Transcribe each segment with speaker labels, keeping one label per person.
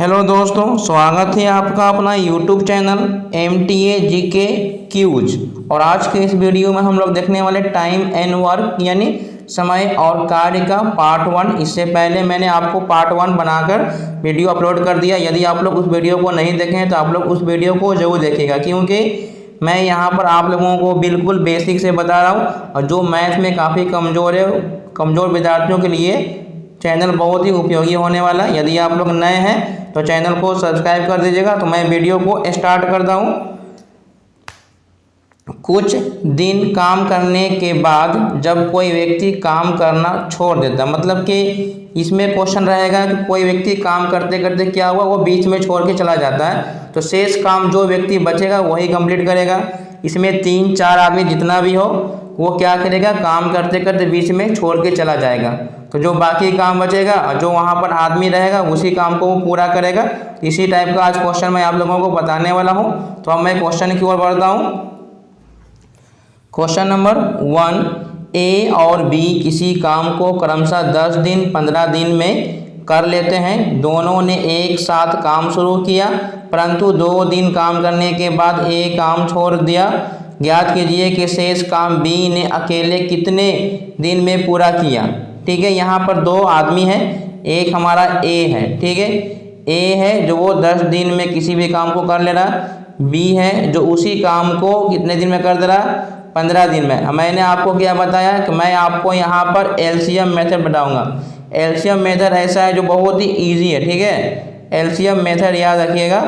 Speaker 1: Hello दोस्तों, स्वागत है आपका अपना YouTube channel MTA GK quiz. और आज के इस वीडियो में हम लोग देखने वाले टाइम एंड वर्क यानी समय और कार्य का पार्ट 1। इससे पहले मैंने आपको पार्ट 1 बनाकर वीडियो अपलोड कर दिया। यदि आप लोग उस वीडियो को नहीं देखें तो आप लोग उस वीडियो को जरूर देखिएगा, क्योंकि मैं यहाँ पर आप लोगों को बिल्कुल बेसिक से बता रहा हूँ। और जो मैथ में काफ़ी कमज़ोर है, कमज़ोर विद्यार्थियों के लिए चैनल बहुत ही उपयोगी होने वाला है। यदि आप लोग नए हैं तो चैनल को सब्सक्राइब कर दीजिएगा। तो मैं वीडियो को स्टार्ट करता हूँ। कुछ दिन काम करने के बाद जब कोई व्यक्ति काम करना छोड़ देता, मतलब कि इसमें क्वेश्चन रहेगा कि कोई व्यक्ति काम करते करते क्या हुआ, वो बीच में छोड़ के चला जाता है, तो शेष काम जो व्यक्ति बचेगा वही कंप्लीट करेगा। इसमें 3-4 आदमी जितना भी हो वो क्या करेगा, काम करते करते बीच में छोड़ के चला जाएगा। तो जो बाकी काम बचेगा और जो वहाँ पर आदमी रहेगा उसी काम को वो पूरा करेगा। इसी टाइप का आज क्वेश्चन मैं आप लोगों को बताने वाला हूँ। तो अब मैं क्वेश्चन की ओर बढ़ता हूँ। क्वेश्चन नंबर 1, A और B किसी काम को क्रमशः 10 दिन 15 दिन में कर लेते हैं। दोनों ने एक साथ काम शुरू किया, परंतु 2 दिन काम करने के बाद A काम छोड़ दिया। ज्ञात कीजिए कि शेष काम B ने अकेले कितने दिन में पूरा किया। ठीक है, यहाँ पर 2 आदमी हैं, एक हमारा A है। ठीक है, A है जो वो 10 दिन में किसी भी काम को कर ले रहा। B है जो उसी काम को कितने दिन में कर दे रहा, 15 दिन में। मैंने आपको क्या बताया कि मैं आपको यहाँ पर LCM मेथड बताऊँगा। LCM मेथड ऐसा है जो बहुत ही ईजी है। ठीक है, LCM मेथड याद रखिएगा।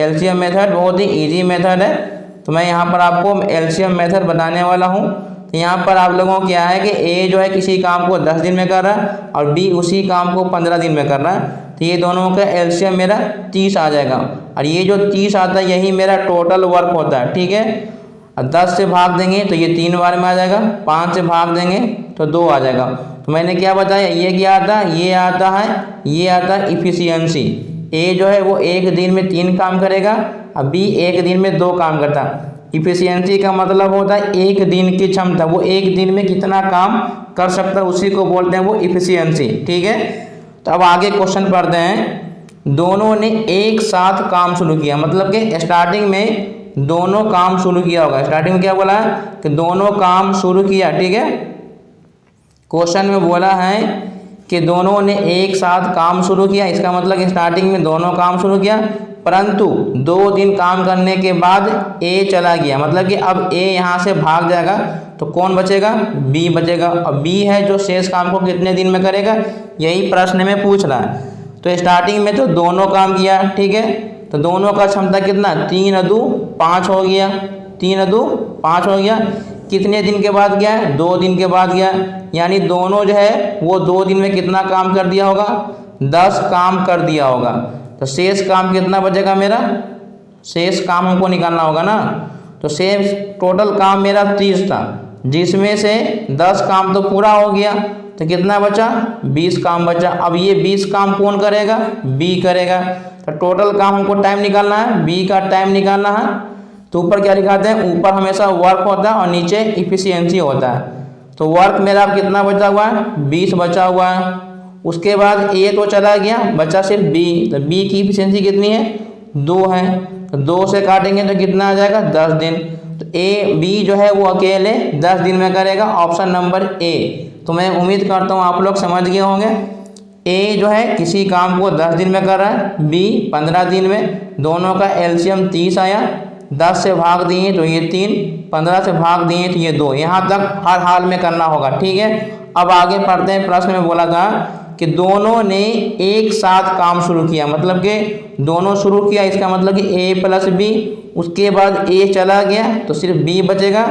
Speaker 1: LCM मेथड बहुत ही ईजी मेथड है। तो मैं यहाँ पर आपको LCM मेथड बताने वाला हूँ। तो यहाँ पर आप लोगों को क्या है कि A जो है किसी काम को 10 दिन में कर रहा है और B उसी काम को 15 दिन में कर रहा है। तो ये दोनों का LCM मेरा 30 आ जाएगा। और ये जो 30 आता है यही मेरा टोटल वर्क होता है। ठीक है, और 10 से भाग देंगे तो ये 3 बार में आ जाएगा, 5 से भाग देंगे तो 2 आ जाएगा। तो मैंने क्या बताया, ये क्या आता है, ये आता है इफिशियंसी। A जो है वो एक दिन में 3 काम करेगा और B एक दिन में 2 काम करता है। इफिशियंसी का मतलब होता है एक दिन की क्षमता, वो एक दिन में कितना काम कर सकता है उसी को बोलते हैं वो इफिशियंसी। ठीक है, तो अब आगे क्वेश्चन पढ़ते हैं। दोनों ने एक साथ काम शुरू किया, मतलब कि स्टार्टिंग में दोनों काम शुरू किया होगा। स्टार्टिंग में क्या बोला है कि दोनों काम शुरू किया। ठीक है, क्वेश्चन में बोला है कि दोनों ने एक साथ काम शुरू किया, इसका मतलब कि स्टार्टिंग में दोनों काम शुरू किया, परंतु 2 दिन काम करने के बाद A चला गया। मतलब कि अब A यहाँ से भाग जाएगा तो कौन बचेगा, B बचेगा। और B है जो शेष काम को कितने दिन में करेगा, यही प्रश्न में पूछ रहा है। तो स्टार्टिंग में तो दोनों काम किया। ठीक है, तो दोनों का क्षमता कितना, 3 × 2 = 5 हो गया। 3 × 2 = 5 हो गया। कितने दिन के बाद गया है, 2 दिन के बाद गया। यानी दोनों जो है वो 2 दिन में कितना काम कर दिया होगा, 10 काम कर दिया होगा। तो शेष काम कितना बचेगा मेरा, शेष काम हमको निकालना होगा ना। तो शेष टोटल काम मेरा 30 था, जिसमें से 10 काम तो पूरा हो गया, तो कितना बचा, 20 काम बचा। अब ये 20 काम कौन करेगा, B करेगा। तो टोटल काम हमको टाइम निकालना है, B का टाइम निकालना है। तो ऊपर क्या लिखाते हैं, ऊपर हमेशा वर्क होता है और नीचे इफिशियंसी होता है। तो वर्क मेरा अब कितना बचा हुआ है, 20 बचा हुआ है। उसके बाद A तो चला गया, बचा सिर्फ B। तो B की इफिशियंसी कितनी है, 2 है। तो 2 से काटेंगे तो कितना आ जाएगा, 10 दिन। तो B जो है वो अकेले 10 दिन में करेगा, ऑप्शन नंबर A। तो मैं उम्मीद करता हूँ आप लोग समझ गए होंगे। A जो है किसी काम को 10 दिन में कर रहा है, B 15 दिन में। दोनों का LCM 30 आया। 10 से भाग दिए तो ये 3, 15 से भाग दिए तो ये 2। यहाँ तक हर हाल में करना होगा। ठीक है, अब आगे पढ़ते हैं। प्रश्न में बोला था कि दोनों ने एक साथ काम शुरू किया, मतलब कि दोनों शुरू किया, इसका मतलब कि A + B। उसके बाद A चला गया तो सिर्फ B बचेगा।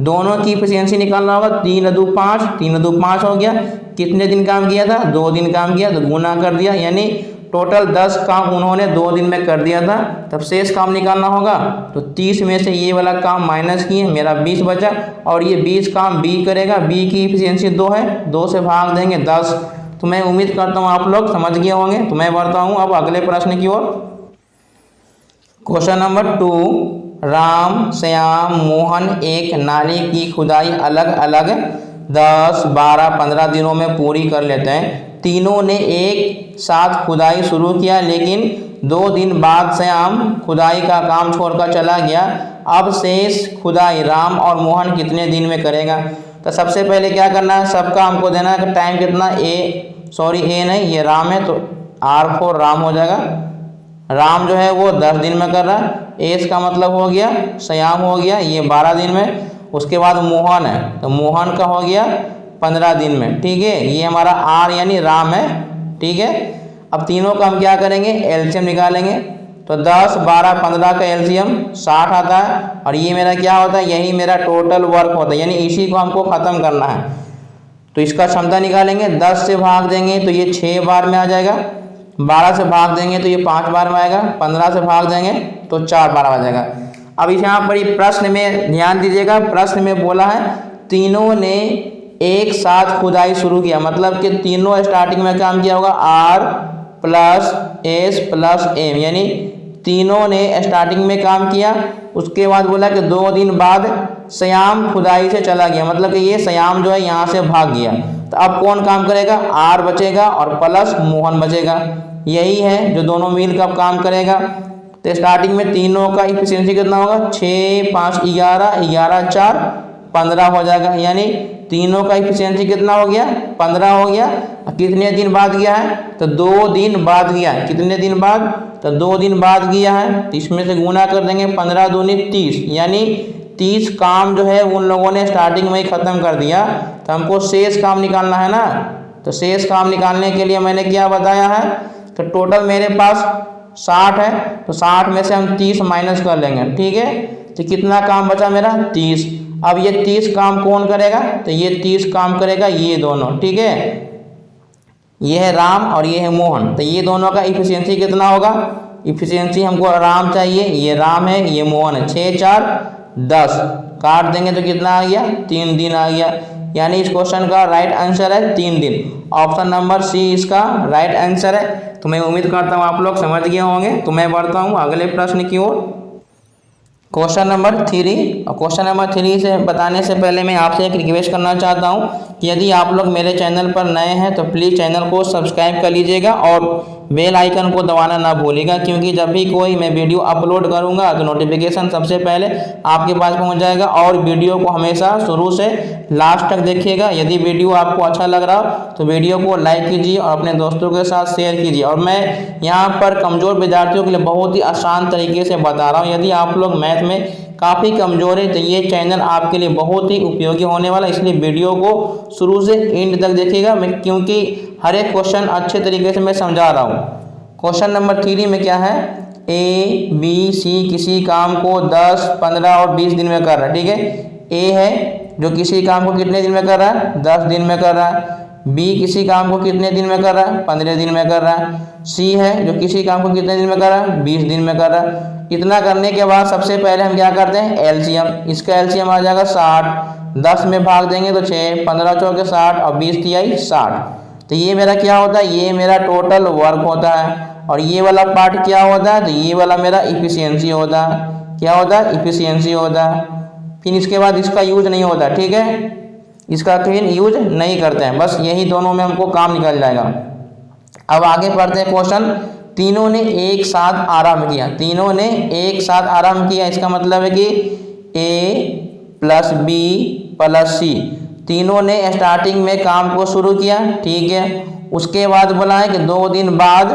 Speaker 1: दोनों की इफिशियंसी निकालना होगा, 3 × 2 = 5, 3 × 2 = 5 हो गया। कितने दिन काम किया था, 2 दिन काम किया, तो गुना कर दिया, यानी टोटल 10 काम उन्होंने 2 दिन में कर दिया था। तब शेष काम निकालना होगा, तो 30 में से ये वाला काम माइनस किए, मेरा 20 बचा। और ये 20 काम B करेगा, B की इफिशियंसी 2 है, 2 से भाग देंगे 10। तो मैं उम्मीद करता हूँ आप लोग समझ गए होंगे। तो मैं बढ़ता हूँ अब अगले प्रश्न की ओर। क्वेश्चन नंबर 2, राम, श्याम, मोहन एक नाली की खुदाई अलग अलग 10, 12, 15 दिनों में पूरी कर लेते हैं। तीनों ने एक साथ खुदाई शुरू किया, लेकिन 2 दिन बाद श्याम खुदाई का काम छोड़कर चला गया। अब शेष खुदाई राम और मोहन कितने दिन में करेगा? तो सबसे पहले क्या करना है, सबका हमको देना है कि टाइम कितना, ए नहीं, ये राम है तो R4 राम हो जाएगा। राम जो है वो 10 दिन में कर रहा है, ए इसका मतलब हो गया श्याम हो गया, ये 12 दिन में। उसके बाद मोहन है तो मोहन का हो गया 15 दिन में, ठीक है। ये हमारा R यानी राम है, ठीक है। अब तीनों का हम क्या करेंगे, एलसीएम निकालेंगे। तो 10, 12, 15 का एलसीएम 60 आता है, और ये मेरा क्या होता है, यही मेरा टोटल वर्क होता है, यानी इसी को हमको ख़त्म करना है। तो इसका क्षमता निकालेंगे, 10 से भाग देंगे तो ये 6 बार में आ जाएगा, 12 से भाग देंगे तो ये 5 बार में आएगा, 15 से भाग देंगे तो 4 बार आ जाएगा। अब इस यहाँ पर प्रश्न में ध्यान दीजिएगा, प्रश्न में बोला है तीनों ने एक साथ खुदाई शुरू किया, मतलब कि तीनों स्टार्टिंग में काम किया होगा R + S + M, यानी तीनों ने स्टार्टिंग में काम किया। उसके बाद बोला कि 2 दिन बाद श्याम खुदाई से चला गया, मतलब कि ये श्याम जो है यहाँ से भाग गया। तो अब कौन काम करेगा, R बचेगा और प्लस मोहन बचेगा, यही है जो दोनों मिल कर काम करेगा। तो स्टार्टिंग में तीनों का इफिशियंसी कितना होगा, 6, 5, 11, 11, 4, 15 हो जाएगा, यानी तीनों का इफिशियंसी कितना हो गया, 15 हो गया। कितने दिन बाद गया है, तो 2 दिन बाद गया है। कितने दिन बाद, तो 2 दिन बाद गया है। तो इसमें से गुना कर देंगे, 15 दूनी 30, यानी 30 काम जो है उन लोगों ने स्टार्टिंग में ही ख़त्म कर दिया। तो हमको शेष काम निकालना है ना, तो शेष काम निकालने के लिए मैंने क्या बताया है, तो टोटल मेरे पास 60 है, तो 60 में से हम 30 माइनस कर लेंगे, ठीक है। तो कितना काम बचा मेरा, 30। अब ये 30 काम कौन करेगा, तो ये 30 काम करेगा ये दोनों, ठीक है। ये है राम और ये है मोहन, तो ये दोनों का इफिशियंसी कितना होगा, इफिशियंसी हमको राम चाहिए, ये राम है ये मोहन है। 6, 4, 10 काट देंगे तो कितना आ गया, 3 दिन आ गया, यानी इस क्वेश्चन का राइट आंसर है 3 दिन। ऑप्शन नंबर सी इसका राइट आंसर है। तो मैं उम्मीद करता हूँ आप लोग समझ गए होंगे। तो मैं बढ़ता हूँ अगले प्रश्न की ओर, क्वेश्चन नंबर 3। और क्वेश्चन नंबर 3 से बताने से पहले मैं आपसे एक रिक्वेस्ट करना चाहता हूं कि यदि आप लोग मेरे चैनल पर नए हैं तो प्लीज़ चैनल को सब्सक्राइब कर लीजिएगा और बेल आइकन को दबाना ना भूलिएगा, क्योंकि जब भी कोई मैं वीडियो अपलोड करूंगा तो नोटिफिकेशन सबसे पहले आपके पास पहुंच जाएगा। और वीडियो को हमेशा शुरू से लास्ट तक देखिएगा। यदि वीडियो आपको अच्छा लग रहा हो तो वीडियो को लाइक कीजिए और अपने दोस्तों के साथ शेयर कीजिए। और मैं यहाँ पर कमज़ोर विद्यार्थियों के लिए बहुत ही आसान तरीके से बता रहा हूँ। यदि आप लोग मैथ में काफ़ी कमज़ोर है तो ये चैनल आपके लिए बहुत ही उपयोगी होने वाला, इसलिए वीडियो को शुरू से एंड तक देखिएगा, मैं क्योंकि हर एक क्वेश्चन अच्छे तरीके से मैं समझा रहा हूँ। क्वेश्चन नंबर 3 में क्या है, A, B, C किसी काम को 10, 15 और 20 दिन में कर रहा है, ठीक है। A है जो किसी काम को कितने दिन में कर रहा है, 10 दिन में कर रहा है। B किसी काम को कितने दिन में कर रहा है, 15 दिन में कर रहा है। C है जो किसी काम को कितने दिन में कर रहा है, 20 दिन में कर रहा है। इतना करने के बाद सबसे पहले हम क्या करते हैं, एलसीएम। इसका एलसीएम आ जाएगा 60, 10 में भाग देंगे तो 6, 15 चौके 60 और 20 तिहाई 60। तो ये मेरा क्या होता है, ये मेरा टोटल वर्क होता है। और ये वाला पार्ट क्या होता है, तो ये वाला मेरा इफिशियंसी होता है। क्या होता है, इफिशियंसी होता है। फिर इसके बाद इसका यूज नहीं होता, ठीक है, इसका कहीं यूज नहीं करते हैं, बस यही दोनों में हमको काम निकल जाएगा। अब आगे बढ़ते हैं क्वेश्चन। तीनों ने एक साथ आरंभ किया, तीनों ने एक साथ आरंभ किया, इसका मतलब है कि A + B + C तीनों ने स्टार्टिंग में काम को शुरू किया, ठीक है। उसके बाद बोला है कि 2 दिन बाद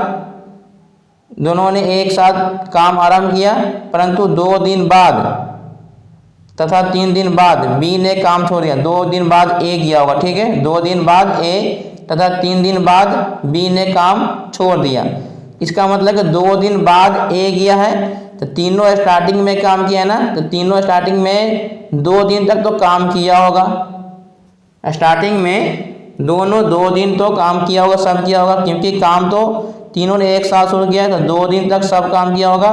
Speaker 1: दोनों ने एक साथ काम आरंभ किया, परंतु 2 दिन बाद तथा 3 दिन बाद B ने काम छोड़ दिया। 2 दिन बाद A किया होगा, ठीक है, 2 दिन बाद A तथा 3 दिन बाद B ने काम छोड़ दिया। इसका मतलब कि 2 दिन बाद A किया है, तो तीनों स्टार्टिंग में काम किया है ना, तो तीनों स्टार्टिंग में 2 दिन तक तो काम किया होगा। स्टार्टिंग में दोनों 2 दिन तो काम किया होगा, सब किया होगा, क्योंकि काम तो तीनों ने एक साथ शुरू किया है, तो 2 दिन तक सब काम किया होगा।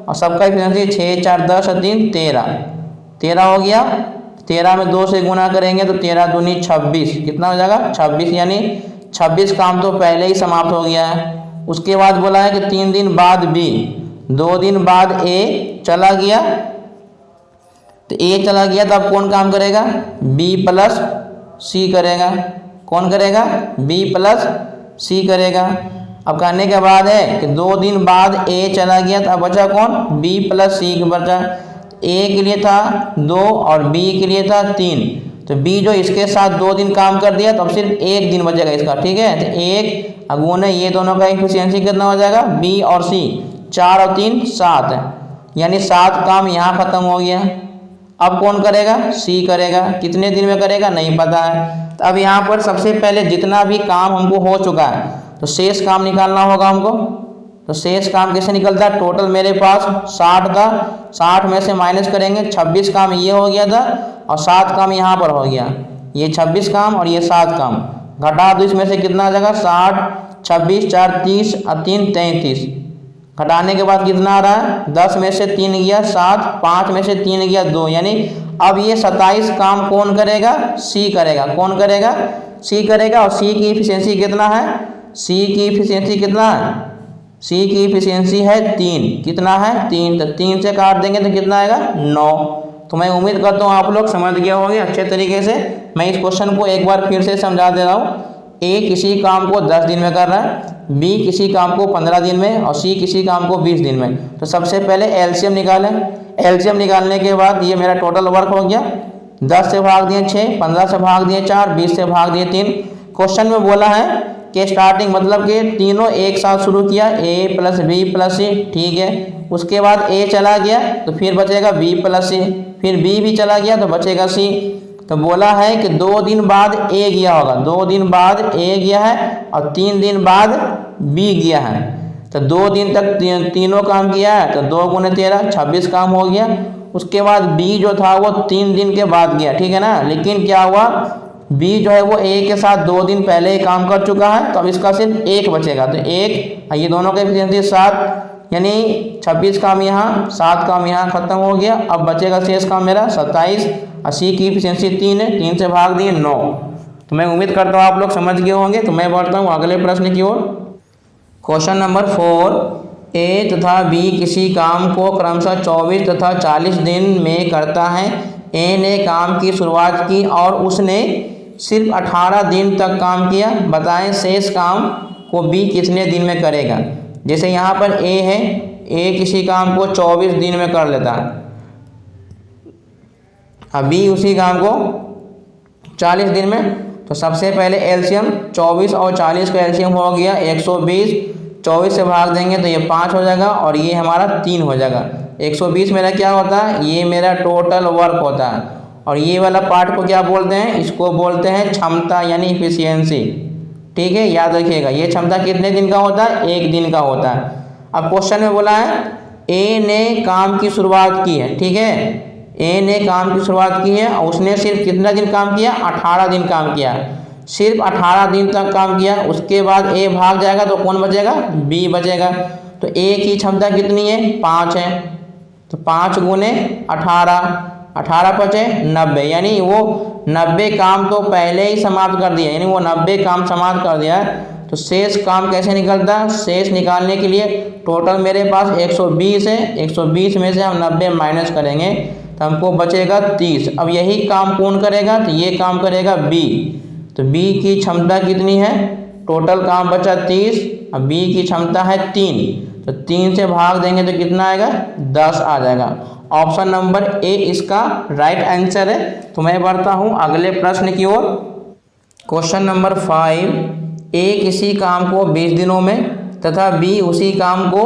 Speaker 1: और सबका इफिशियंसी 6, 4, 10 और 3, 13 हो गया। 13 में 2 से गुना करेंगे तो 13 दूनी 26, कितना हो जाएगा, 26, यानी 26 काम तो पहले ही समाप्त हो गया है। उसके बाद बोला है कि 3 दिन बाद B, 2 दिन बाद A चला गया, तो A चला गया तो अब कौन काम करेगा, B + C करेगा। कौन करेगा, B + सी करेगा। अब करने के बाद है कि 2 दिन बाद ए चला गया तो अब बचा कौन, बी प्लस सी बचा। ए के लिए था 2 और बी के लिए था 3, तो बी जो इसके साथ 2 दिन काम कर दिया तो अब सिर्फ 1 दिन बचेगा इसका, ठीक है। तो 1 अगुने ये दोनों का एफिशिएंसी कितना हो जाएगा, बी और सी, 4 और 3 7, यानी 7 काम यहाँ खत्म हो गया। अब कौन करेगा, सी करेगा। कितने दिन में करेगा नहीं पता है। तो अब यहाँ पर सबसे पहले जितना भी काम हमको हो चुका है तो शेष काम निकालना होगा हमको। तो शेष काम कैसे निकलता है, टोटल मेरे पास 60 था, 60 में से माइनस करेंगे 26 काम ये हो गया था और 7 काम यहाँ पर हो गया, ये 26 काम और ये 7 काम घटा दो, इसमें से कितना आ जाएगा 60, 26 4 30 और 3 33, घटाने के बाद कितना आ रहा है, 10 में से 3 गया 7, 5 में से 3 गया 2, यानी अब ये 27 काम कौन करेगा, सी करेगा। कौन करेगा, सी करेगा। और सी की इफिशियंसी कितना है, सी की इफिशियंसी कितना है, सी की इफिशियंसी है 3, कितना है 3, तो 3 से काट देंगे तो कितना आएगा 9। तो मैं उम्मीद करता हूँ आप लोग समझ गए होंगे अच्छे तरीके से। मैं इस क्वेश्चन को एक बार फिर से समझा दे रहा हूँ। ए किसी काम को 10 दिन में कर रहा है, बी किसी काम को 15 दिन में और सी किसी काम को 20 दिन में। तो सबसे पहले एलसीएम निकालें। एलसीएम निकालने के बाद ये मेरा टोटल वर्क हो गया, 10 से भाग दिए 6, 15 से भाग दिए 4, 20 से भाग दिए 3। क्वेश्चन में बोला है कि स्टार्टिंग मतलब कि तीनों एक साथ शुरू किया, ए प्लस बी प्लस सी, ठीक है। उसके बाद ए चला गया तो फिर बचेगा बी प्लस सी, फिर बी भी चला गया तो बचेगा सी। तो बोला है कि 2 दिन बाद ए गया होगा, 2 दिन बाद ए गया है और 3 दिन बाद बी गया है। तो 2 दिन तक तीनों काम किया है तो 2 गुने 13 26 काम हो गया। उसके बाद बी जो था वो 3 दिन के बाद गया, ठीक है ना। लेकिन क्या हुआ, बी जो है वो ए के साथ 2 दिन पहले ही काम कर चुका है तो अब इसका सिर्फ 1 बचेगा। तो 1, ये दोनों का एफिशिएंसी 7, यानी 26 काम यहाँ 7 काम यहाँ खत्म हो गया। अब बचेगा शेष काम मेरा 27। सी की एफिशिएंसी 3 है, 3 से भाग दिए 9। तो मैं उम्मीद करता हूँ आप लोग समझ गए होंगे। तो मैं बढ़ता हूँ अगले प्रश्न की ओर। क्वेश्चन नंबर 4, ए तथा बी किसी काम को क्रमशः 24 तथा 40 दिन में करता है। ए ने काम की शुरुआत की और उसने सिर्फ 18 दिन तक काम किया। बताएं शेष काम को बी कितने दिन में करेगा। जैसे यहाँ पर ए है, ए किसी काम को 24 दिन में कर लेता है, अब बी उसी काम को 40 दिन में। तो सबसे पहले एलसीएम 24 और 40 का एलसीएम हो गया 120, 24 से भाग देंगे तो ये 5 हो जाएगा और ये हमारा 3 हो जाएगा। 120 मेरा क्या होता है, ये मेरा टोटल वर्क होता है और ये वाला पार्ट को क्या बोलते हैं, इसको बोलते हैं क्षमता यानी इफिशियंसी, ठीक है। याद रखिएगा ये क्षमता कितने दिन का होता है, 1 दिन का होता है। अब क्वेश्चन में बोला है ए ने काम की शुरुआत की है, ठीक है। ए ने काम की शुरुआत की है और उसने सिर्फ कितना दिन काम किया, 18 दिन काम किया, सिर्फ 18 दिन तक काम किया। उसके बाद ए भाग जाएगा तो कौन बचेगा, बी बचेगा। तो ए की क्षमता कितनी है, 5 है। तो 5 गुने 18, 18 बचे 90, यानी वो 90 काम तो पहले ही समाप्त कर दिया, यानी वो 90 काम समाप्त कर दिया। तो शेष काम कैसे निकलता है, शेष निकालने के लिए टोटल मेरे पास 120 है, 120 में से हम 90 माइनस करेंगे तो हमको बचेगा 30। अब यही काम कौन करेगा, तो ये काम करेगा बी। तो बी की क्षमता कितनी है, टोटल काम बचा 30, अब बी की क्षमता है 3, तो 3 से भाग देंगे तो कितना आएगा, 10 आ जाएगा। ऑप्शन नंबर ए इसका राइट आंसर है। तो मैं बढ़ता हूँ अगले प्रश्न की ओर। क्वेश्चन नंबर 5, ए किसी काम को 20 दिनों में तथा बी उसी काम को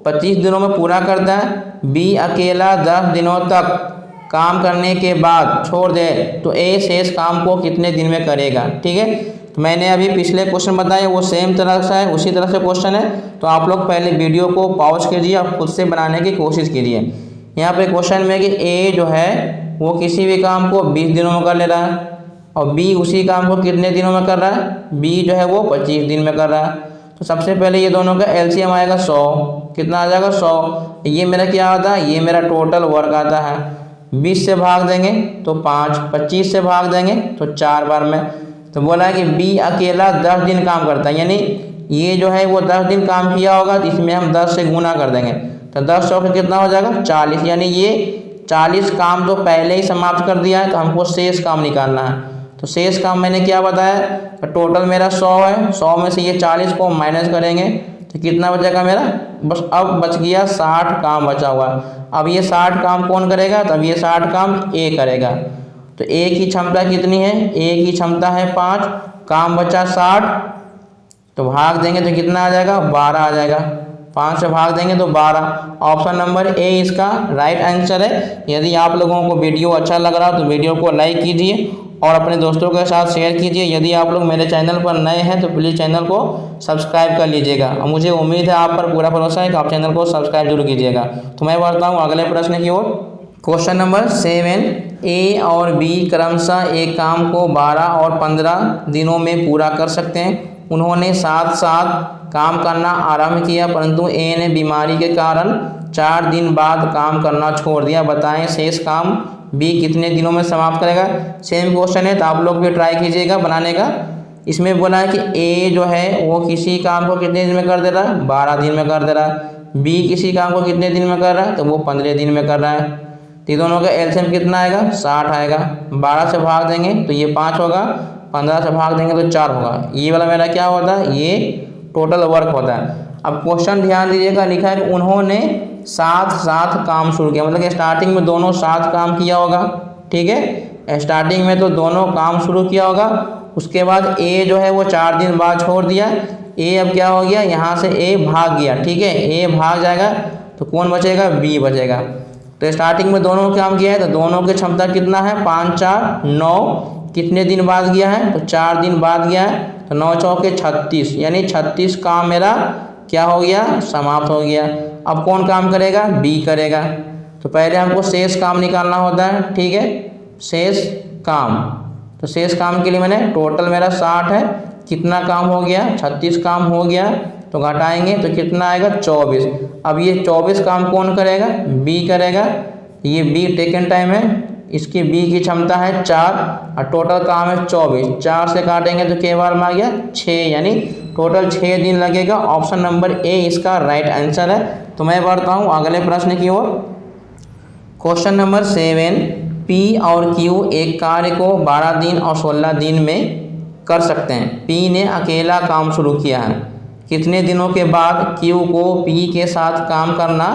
Speaker 1: 25 दिनों में पूरा करता है। बी अकेला 10 दिनों तक काम करने के बाद छोड़ दे तो ए शेष काम को कितने दिन में करेगा, ठीक है। तो मैंने अभी पिछले क्वेश्चन बताए वो सेम तरह से है, उसी तरह से क्वेश्चन है। तो आप लोग पहले वीडियो को पॉज कीजिए और खुद से बनाने की कोशिश कीजिए। यहाँ पे क्वेश्चन में कि ए जो है वो किसी भी काम को 20 दिनों में कर ले रहा है और बी उसी काम को कितने दिनों में कर रहा है, बी जो है वो 25 दिन में कर रहा है। तो सबसे पहले ये दोनों का एलसीएम आएगा 100, कितना आ जाएगा 100। ये मेरा क्या आता है, ये मेरा टोटल वर्क आता है। 20 से भाग देंगे तो 5, 25 से भाग देंगे तो 4 बार में। तो बोला है कि बी अकेला 10 दिन काम करता है, यानी ये जो है वो 10 दिन काम किया होगा तो इसमें हम 10 से गुना कर देंगे तो 10 100 कितना हो जाएगा 40, यानी ये 40 काम तो पहले ही समाप्त कर दिया है। तो हमको शेष काम निकालना है। तो शेष काम मैंने क्या बताया, तो टोटल मेरा 100 है, 100 में से ये 40 को माइनस करेंगे तो कितना बचेगा मेरा, बस अब बच गया 60 काम बचा हुआ। अब ये 60 काम कौन करेगा, तब ये 60 काम ए करेगा। तो ए की क्षमता कितनी है, ए की क्षमता है 5, काम बचा 60, तो भाग देंगे तो कितना आ जाएगा, 12 आ जाएगा। 5 से भाग देंगे तो 12। ऑप्शन नंबर ए इसका राइट आंसर है। यदि आप लोगों को वीडियो अच्छा लग रहा हो तो वीडियो को लाइक कीजिए और अपने दोस्तों के साथ शेयर कीजिए। यदि आप लोग मेरे चैनल पर नए हैं तो प्लीज़ चैनल को सब्सक्राइब कर लीजिएगा और मुझे उम्मीद है आप पर पूरा भरोसा है कि आप चैनल को सब्सक्राइब जरूर कीजिएगा। तो मैं बढ़ता हूँ अगले प्रश्न की ओर। क्वेश्चन नंबर 7, ए और बी क्रमशः एक काम को 12 और 15 दिनों में पूरा कर सकते हैं। उन्होंने साथ साथ काम करना आरंभ किया, परंतु ए ने बीमारी के कारण 4 दिन बाद काम करना छोड़ दिया। बताएं शेष काम बी कितने दिनों में समाप्त करेगा। सेम क्वेश्चन है तो आप लोग भी ट्राई कीजिएगा बनाने का। इसमें बोला है कि ए जो है वो किसी काम को कितने दिन में कर दे रहा है, 12 दिन में कर दे रहा है। बी किसी काम को कितने दिन में कर रहा है, तो वो 15 दिन में कर रहा है। तो दोनों का एलसीएम कितना आएगा, 60 आएगा। 12 से भाग देंगे तो ये 5 होगा, 15 से भाग देंगे तो 4 होगा। ये वाला मेरा क्या होता है, ये टोटल वर्क होता है। अब क्वेश्चन ध्यान दीजिएगा, लिखा है कि उन्होंने साथ साथ काम शुरू किया, मतलब कि स्टार्टिंग में दोनों साथ काम किया होगा। ठीक है, स्टार्टिंग में तो दोनों काम शुरू किया होगा, उसके बाद ए जो है वो 4 दिन बाद छोड़ दिया। ए अब क्या हो गया, यहाँ से ए भाग गया। ठीक है, ए भाग जाएगा तो कौन बचेगा, बी बचेगा। तो स्टार्टिंग में दोनों काम किया है तो दोनों की क्षमता कितना है, 5 4 9। कितने दिन बाद गया है, तो 4 दिन बाद गया है। तो 9 चौके 36, यानी 36 काम मेरा क्या हो गया, समाप्त हो गया। अब कौन काम करेगा, बी करेगा। तो पहले हमको शेष काम निकालना होता है। ठीक है, शेष काम, तो शेष काम के लिए मैंने टोटल मेरा 60 है, कितना काम हो गया, 36 काम हो गया। तो घटाएंगे तो कितना आएगा, 24। अब ये 24 काम कौन करेगा, बी करेगा। ये बी टेकन टाइम है, इसकी बी की क्षमता है 4 और टोटल काम है 24। 4 से काटेंगे तो के बार में आ गया 6, यानी टोटल 6 दिन लगेगा। ऑप्शन नंबर ए इसका राइट आंसर है। तो मैं बढ़ता हूँ अगले प्रश्न की ओर। क्वेश्चन नंबर 7, पी और क्यू एक कार्य को 12 दिन और 16 दिन में कर सकते हैं। पी ने अकेला काम शुरू किया है, कितने दिनों के बाद क्यू को पी के साथ काम करना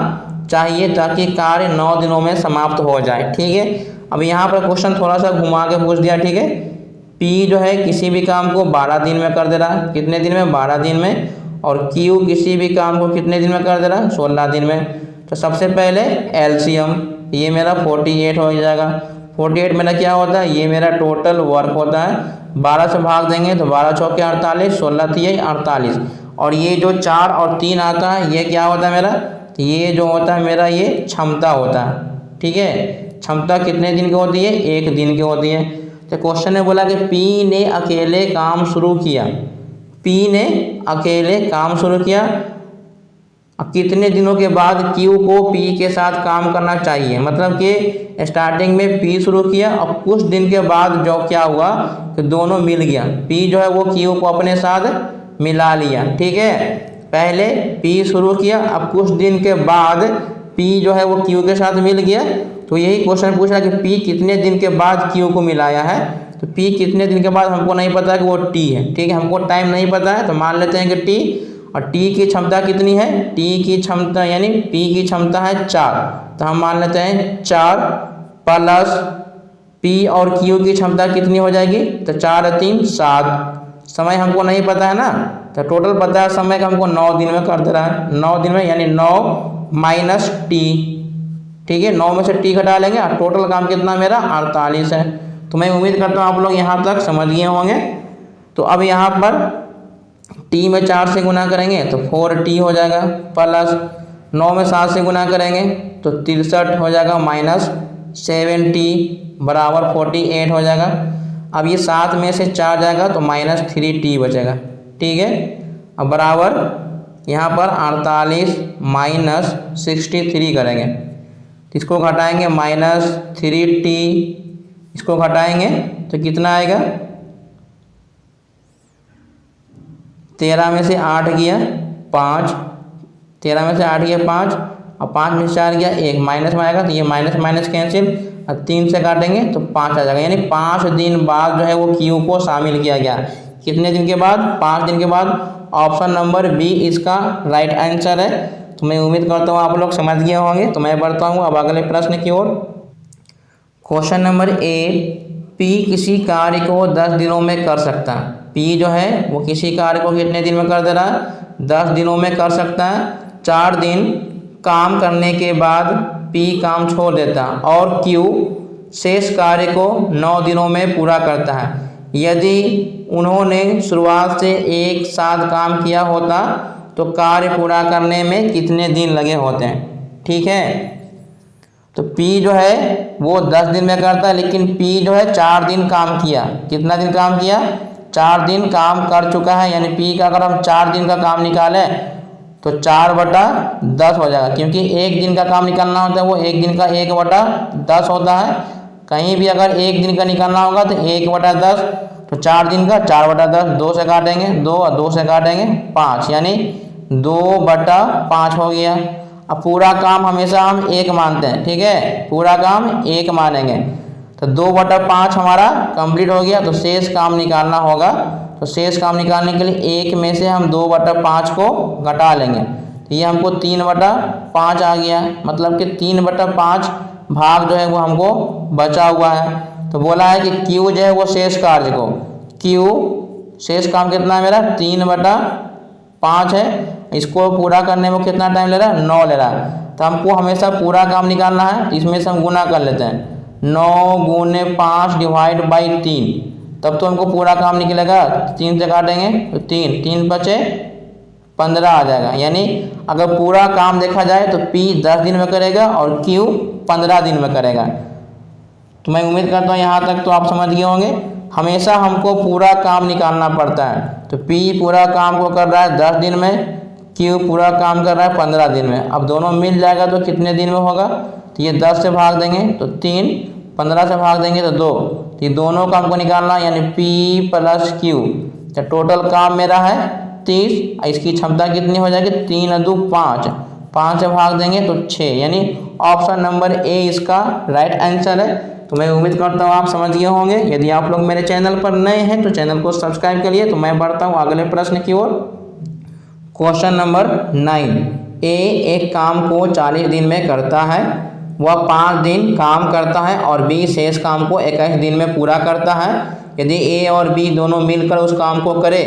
Speaker 1: चाहिए ताकि कार्य 9 दिनों में समाप्त हो जाए। ठीक है, अब यहाँ पर क्वेश्चन थोड़ा सा घुमा के पूछ दिया। ठीक है, पी जो है किसी भी काम को 12 दिन में कर दे रहा है, कितने दिन में, 12 दिन में। और क्यू किसी भी काम को कितने दिन में कर दे रहा है, 16 दिन में। तो सबसे पहले एलसीएम, ये मेरा 48 हो जाएगा। 48 मेरा क्या होता है, ये मेरा टोटल वर्क होता है। 12 से भाग देंगे तो 12 चौके 48, 16 तिये 48। और ये जो 4 और 3 आता है ये क्या होता है मेरा, तो ये जो होता है मेरा ये क्षमता होता है। ठीक है, क्षमता कितने दिन की होती है, 1 दिन की होती है। तो क्वेश्चन ने बोला कि पी ने अकेले काम शुरू किया, पी ने अकेले काम शुरू किया, कितने दिनों के बाद क्यू को पी के साथ काम करना चाहिए। मतलब कि स्टार्टिंग में पी शुरू किया और कुछ दिन के बाद जो क्या हुआ कि दोनों मिल गया, पी जो है वो क्यू को अपने साथ मिला लिया। ठीक है, पहले पी शुरू किया, अब कुछ दिन के बाद पी जो है वो क्यू के साथ मिल गया। तो यही क्वेश्चन पूछ रहा है कि पी कितने दिन के बाद क्यू को मिलाया है। तो पी कितने दिन के बाद हमको नहीं पता कि वो टी है। ठीक है, हमको टाइम नहीं पता है तो मान लेते हैं कि टी, और टी की क्षमता कितनी है, टी की क्षमता यानी पी की क्षमता है 4, तो हम मान लेते हैं 4 प्लस पी और क्यू की क्षमता कितनी हो जाएगी, तो 4 और 3 7। समय हमको नहीं पता है ना, तो टोटल पता है समय का हमको 9 दिन में कर दे रहा है। 9 दिन में यानी 9 माइनस टी। ठीक है, 9 में से टी घटा लेंगे और टोटल काम कितना मेरा 48 है। तो मैं उम्मीद करता हूँ आप लोग यहाँ तक समझ गए होंगे। तो अब यहाँ पर टी में 4 से गुना करेंगे तो 4t हो जाएगा, प्लस 9 में 7 से गुना करेंगे तो 63 हो जाएगा, माइनस 7t बराबर 48 हो जाएगा। अब ये 7 में से 4 जाएगा तो माइनस 3t बचेगा। ठीक है, अब बराबर यहाँ पर 48 माइनस 63 करेंगे तो इसको घटाएंगे माइनस 3t, इसको घटाएंगे तो कितना आएगा, 13 में से 8 गया 5, 13 में से 8 गया 5 और 5 में से 4 गया 1, माइनस में आएगा तो ये माइनस माइनस कैंसिल और 3 से काटेंगे तो 5 आ जाएगा, यानी 5 दिन बाद जो है वो क्यू को शामिल किया गया। कितने दिन के बाद? 5 दिन के बाद। ऑप्शन नंबर बी इसका राइट आंसर है। तो मैं उम्मीद करता हूँ आप लोग समझ गए होंगे। तो मैं बढ़ता हूँ अब अगले प्रश्न की ओर। क्वेश्चन नंबर ए, पी किसी कार्य को 10 दिनों में कर सकता है। पी जो है वो किसी कार्य को कितने दिन में कर दे रहा है? 10 दिनों में कर सकता है। 4 दिन काम करने के बाद पी काम छोड़ देता है और क्यू शेष कार्य को 9 दिनों में पूरा करता है। यदि उन्होंने शुरुआत से एक साथ काम किया होता तो कार्य पूरा करने में कितने दिन लगे होते हैं? ठीक है, तो P जो है वो 10 दिन में करता है, लेकिन P जो है 4 दिन काम किया। कितना दिन काम किया? 4 दिन काम कर चुका है, यानी P का अगर हम 4 दिन का काम निकालें तो 4/10 हो जाएगा, क्योंकि एक दिन का काम निकालना होता है वो एक दिन का 1/10 होता है। कहीं भी अगर एक दिन का निकालना होगा तो 1/10, तो 4 दिन का 4/10, 2 से काटेंगे 2 और 2 से काटेंगे 5, यानी 2/5 हो गया। अब पूरा काम हमेशा हम 1 मानते हैं, ठीक है, पूरा काम 1 मानेंगे। तो 2/5 हमारा कंप्लीट हो गया। तो शेष काम निकालना होगा, तो शेष काम निकालने के लिए 1 में से हम 2/5 को घटा लेंगे, तो ये हमको 3/5 आ गया। मतलब कि 3/5 भाग जो है वो हमको बचा हुआ है। तो बोला है कि क्यू जो है वो शेष कार्य को, क्यू शेष काम कितना है मेरा? 3/5 है। इसको पूरा करने में कितना टाइम ले रहा है? 9 ले रहा है। तो हमको हमेशा पूरा काम निकालना है, इसमें से हम गुना कर लेते हैं। 9 गुने 5 डिवाइड बाई 3, तब तो हमको पूरा काम निकलेगा। 3 से काटेंगे तो 3 बचे 15 आ जाएगा। यानी अगर पूरा काम देखा जाए तो P 10 दिन में करेगा और Q 15 दिन में करेगा। तो मैं उम्मीद करता हूँ यहाँ तक तो आप समझ गए होंगे। हमेशा हमको पूरा काम निकालना पड़ता है। तो P पूरा काम को कर रहा है 10 दिन में, Q पूरा काम कर रहा है 15 दिन में। अब दोनों मिल जाएगा तो कितने दिन में होगा? तो ये 10 से भाग देंगे तो 3, 15 से भाग देंगे तो 2। तो ये दोनों काम को निकालना, यानी P प्लस Q। तो टोटल काम मेरा है 30। इसकी क्षमता कितनी हो जाएगी? 3 2 5, 5 से भाग देंगे तो 6, यानी ऑप्शन नंबर ए इसका राइट आंसर है। तो मैं उम्मीद करता हूँ आप समझ गए होंगे। यदि आप लोग मेरे चैनल पर नए हैं तो चैनल को सब्सक्राइब करिए। तो मैं बढ़ता हूँ अगले प्रश्न की ओर। क्वेश्चन नंबर 9, ए एक काम को 40 दिन में करता है, वह 5 दिन काम करता है और बी शेष काम को 21 दिन में पूरा करता है। यदि ए और बी दोनों मिलकर उस काम को करे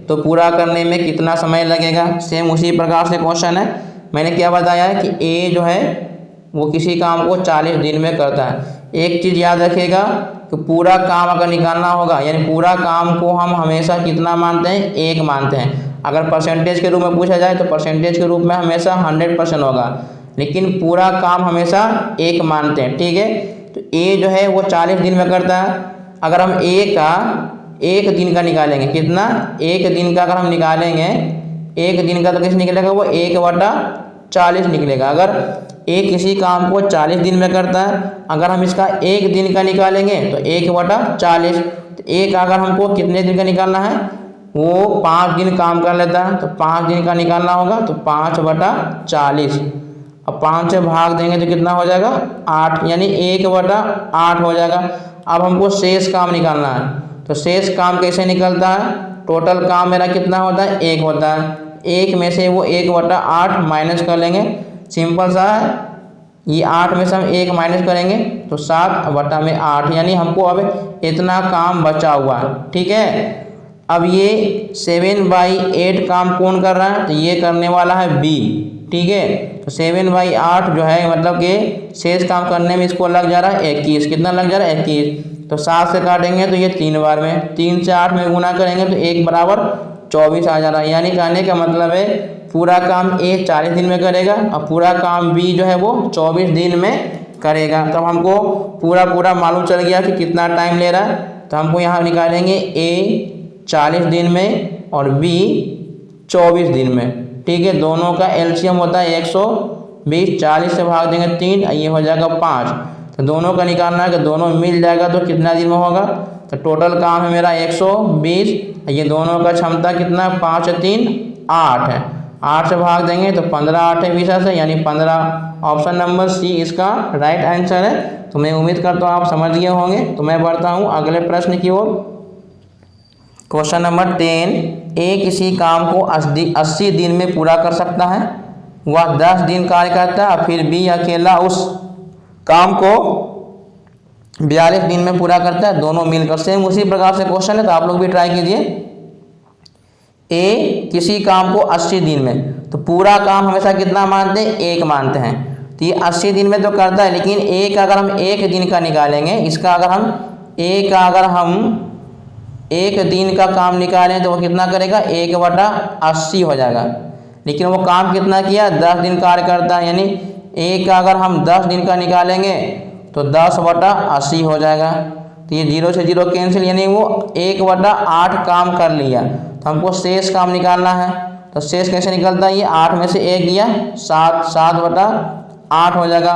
Speaker 1: तो पूरा करने में कितना समय लगेगा? सेम उसी प्रकार से क्वेश्चन है। मैंने क्या बताया है कि ए जो है वो किसी काम को 40 दिन में करता है। एक चीज़ याद रखिएगा कि पूरा काम अगर निकालना होगा, यानी पूरा काम को हम हमेशा कितना मानते हैं? 1 मानते हैं। अगर परसेंटेज के रूप में पूछा जाए तो परसेंटेज के रूप में हमेशा 100% होगा, लेकिन पूरा काम हमेशा 1 मानते हैं, ठीक है। तो ए जो है वो 40 दिन में करता है। अगर हम ए का 1 दिन का निकालेंगे, कितना? 1 दिन का अगर हम निकालेंगे, 1 दिन का तो किस निकलेगा? वो 1/40 निकलेगा। अगर ए किसी काम को 40 दिन में करता है, अगर हम इसका 1 दिन का निकालेंगे तो 1/40। तो एक अगर हमको कितने दिन का निकालना है? वो 5 दिन काम कर लेता है, तो 5 दिन का निकालना होगा तो 5/40। अब 5 से भाग देंगे तो कितना हो जाएगा? 8, यानी 1/8 हो जाएगा। अब हमको शेष काम निकालना है, तो शेष काम कैसे निकलता है? टोटल काम मेरा कितना होता है? 1 होता है। 1 में से वो 1/8 माइनस कर लेंगे, सिंपल सा है। ये 8 में से हम 1 माइनस करेंगे तो 7/8, यानी हमको अब इतना काम बचा हुआ है, ठीक है। अब ये 7/8 काम कौन कर रहा है? तो ये करने वाला है बी, ठीक है। तो 7/8 जो है मतलब कि शेष काम करने में इसको लग जा रहा है 21। कितना लग जा रहा है? 21। तो 7 से काटेंगे तो ये 3 बार में, 3 से 8 में गुना करेंगे तो 1 बराबर 24 आ जा रहा है। यानी कहने का मतलब है पूरा काम ए 40 दिन में करेगा और पूरा काम बी जो है वो 24 दिन में करेगा। तब हमको पूरा मालूम चल गया कि कितना टाइम ले रहा है। तो हमको यहाँ निकालेंगे ए 40 दिन में और बी 24 दिन में, ठीक है। दोनों का एलसीएम होता है 120। 40 से भाग देंगे 3, ये हो जाएगा 5। तो दोनों का निकालना है कि दोनों मिल जाएगा तो कितना दिन में होगा? तो टोटल काम है मेरा 120। ये दोनों का क्षमता कितना? 5 3 8 है। 8 से भाग देंगे तो 15 8 20 से, यानी 15। ऑप्शन नंबर सी इसका राइट आंसर है। तो मैं उम्मीद करता हूँ आप समझ गए होंगे। तो मैं बढ़ता हूँ अगले प्रश्न की ओर। क्वेश्चन नंबर 10, ए किसी काम को 80 दिन में पूरा कर सकता है, वह 10 दिन कार्य करता है, फिर बी अकेला उस काम को 42 दिन में पूरा करता है, दोनों मिलकर। सेम उसी प्रकार से क्वेश्चन है, तो आप लोग भी ट्राई कीजिए। ए किसी काम को 80 दिन में, तो पूरा काम हमेशा कितना मानते हैं, 1 मानते हैं। तो ये 80 दिन में तो करता है, लेकिन एक अगर हम 1 दिन का निकालेंगे, इसका अगर हम एक दिन का काम निकालें तो वो कितना करेगा, 1/80 हो जाएगा। लेकिन वो काम कितना किया, 10 दिन कार्य करता है, यानी एक का अगर हम 10 दिन का निकालेंगे तो 10/80 हो जाएगा। तो ये 0 से 0 कैंसिल, यानी वो 1/8 काम कर लिया। तो हमको शेष काम निकालना है। तो शेष कैसे निकलता है, ये 8 में से 1 गया, 7/8 हो जाएगा।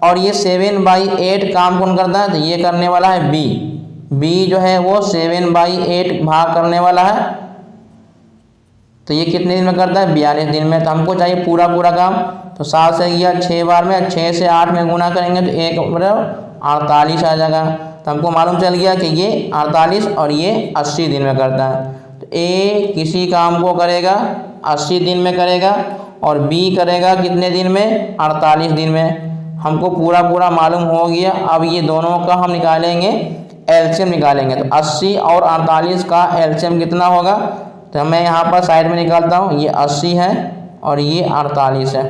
Speaker 1: और ये 7/8 काम कौन करता है, तो ये करने वाला है बी जो है वो 7/8 भाग करने वाला है। तो ये कितने दिन में करता है, 42 दिन में। तो हमको चाहिए पूरा काम। तो 7 से गया 6 बार में, 6 से 8 में गुना करेंगे तो 1/48 आ जाएगा। तो हमको मालूम चल गया कि ये 48 और ये 80 दिन में करता है। तो ए किसी काम को करेगा 80 दिन में करेगा, और बी करेगा कितने दिन में, 48 दिन में। हमको पूरा मालूम हो गया। अब ये दोनों का हम निकालेंगे, एलसीएम निकालेंगे। तो 80 और 48 का एलसीएम कितना होगा, तो मैं यहाँ पर साइड में निकालता हूँ। ये 80 है और ये 48 है।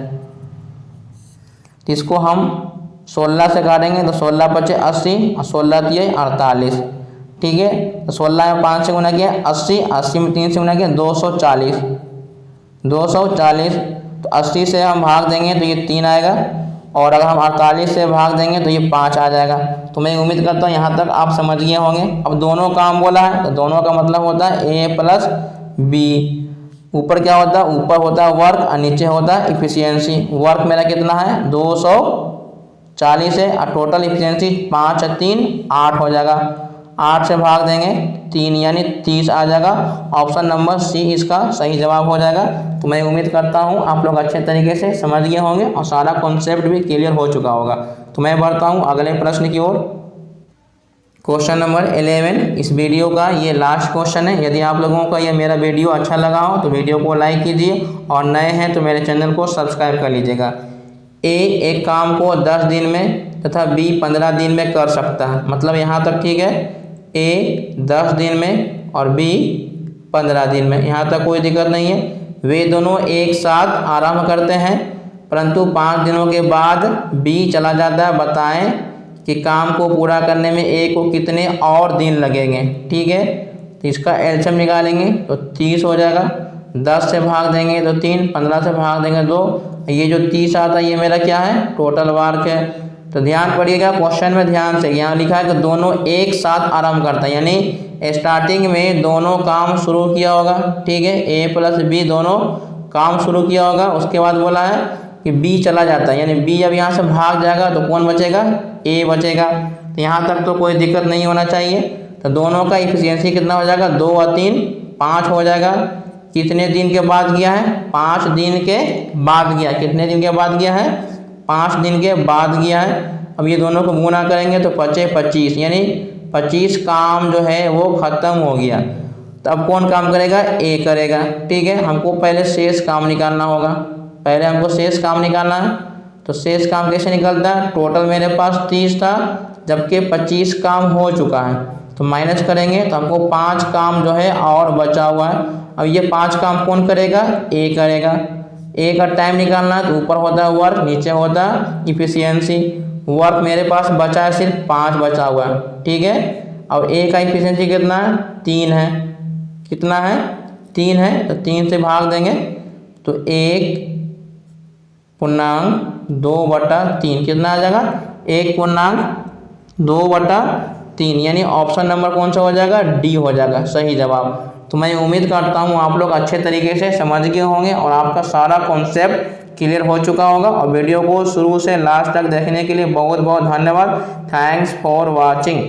Speaker 1: तो इसको हम 16 से काटेंगे, तो 16 बचे 80 और 16 दिए 48, ठीक है। तो 16 में 5 से गुना किया 80, 80 में 3 से गुना किया 240। तो 80 से हम भाग देंगे तो ये 3 आएगा, और अगर हम 48 से भाग देंगे तो ये 5 आ जाएगा। तो मैं उम्मीद करता हूँ यहाँ तक आप समझ गए होंगे। अब दोनों काम बोला है, तो दोनों का मतलब होता है ए प्लस बी। ऊपर क्या होता है, ऊपर होता है वर्क और नीचे होता है इफिशियंसी। वर्क मेरा कितना है, 240 है, और टोटल इफिशियंसी 5 और 3 8 हो जाएगा। 8 से भाग देंगे 3, यानी 30 आ जाएगा। ऑप्शन नंबर सी इसका सही जवाब हो जाएगा। तो मैं उम्मीद करता हूँ आप लोग अच्छे तरीके से समझ गए होंगे और सारा कॉन्सेप्ट भी क्लियर हो चुका होगा। तो मैं बढ़ता हूँ अगले प्रश्न की ओर। क्वेश्चन नंबर 11, इस वीडियो का ये लास्ट क्वेश्चन है। यदि आप लोगों को ये मेरा वीडियो अच्छा लगा हो तो वीडियो को लाइक कीजिए, और नए हैं तो मेरे चैनल को सब्सक्राइब कर लीजिएगा। ए एक काम को 10 दिन में तथा बी 15 दिन में कर सकता है, मतलब यहाँ तक ठीक है। ए 10 दिन में और बी 15 दिन में, यहाँ तक कोई दिक्कत नहीं है। वे दोनों एक साथ आराम करते हैं, परंतु 5 दिनों के बाद बी चला जाता है। बताएं कि काम को पूरा करने में ए को कितने और दिन लगेंगे, ठीक है। तो इसका एलसीएम निकालेंगे तो 30 हो जाएगा। 10 से भाग देंगे तो 3, 15 से भाग देंगे 2। ये जो 30 आता है ये मेरा क्या है, टोटल वर्क है। तो ध्यान पड़िएगा क्वेश्चन में ध्यान से, यहाँ लिखा है कि दोनों एक साथ आराम करता है, यानी स्टार्टिंग में दोनों काम शुरू किया होगा, ठीक है। ए प्लस बी दोनों काम शुरू किया होगा, उसके बाद बोला है कि बी चला जाता है, यानी बी अब यहाँ से भाग जाएगा तो कौन बचेगा, ए बचेगा। तो यहाँ तक तो कोई दिक्कत नहीं होना चाहिए। तो दोनों का इफिशियंसी कितना हो जाएगा, 2 और 3 5 हो जाएगा। कितने दिन के बाद गया है, 5 दिन के बाद गया। कितने दिन के बाद गया है, 5 दिन के बाद गया है। अब ये दोनों को गुना करेंगे तो 25, यानी 25 काम जो है वो ख़त्म हो गया। तो अब कौन काम करेगा, ए करेगा, ठीक है। हमको पहले शेष काम निकालना होगा, पहले हमको शेष काम निकालना है। तो शेष काम कैसे निकलता है, टोटल मेरे पास 30 था, जबकि 25 काम हो चुका है। तो माइनस करेंगे तो हमको 5 काम जो है और बचा हुआ है। अब ये 5 काम कौन करेगा, ए करेगा। ए का टाइम निकालना है तो ऊपर होता है वर्क, नीचे होता है इफिशियंसी। वर्क मेरे पास बचा है सिर्फ 5 बचा हुआ है, ठीक है। और ए का इफिशियंसी कितना है, 3 है। कितना है, 3 है। तो 3 से भाग देंगे तो 1.2/3 कितना आ जाएगा, 1.2/3, यानी ऑप्शन नंबर कौन सा हो जाएगा, डी हो जाएगा सही जवाब। तो मैं उम्मीद करता हूँ आप लोग अच्छे तरीके से समझ गए होंगे और आपका सारा कॉन्सेप्ट क्लियर हो चुका होगा। और वीडियो को शुरू से लास्ट तक देखने के लिए बहुत बहुत धन्यवाद। Thanks for watching.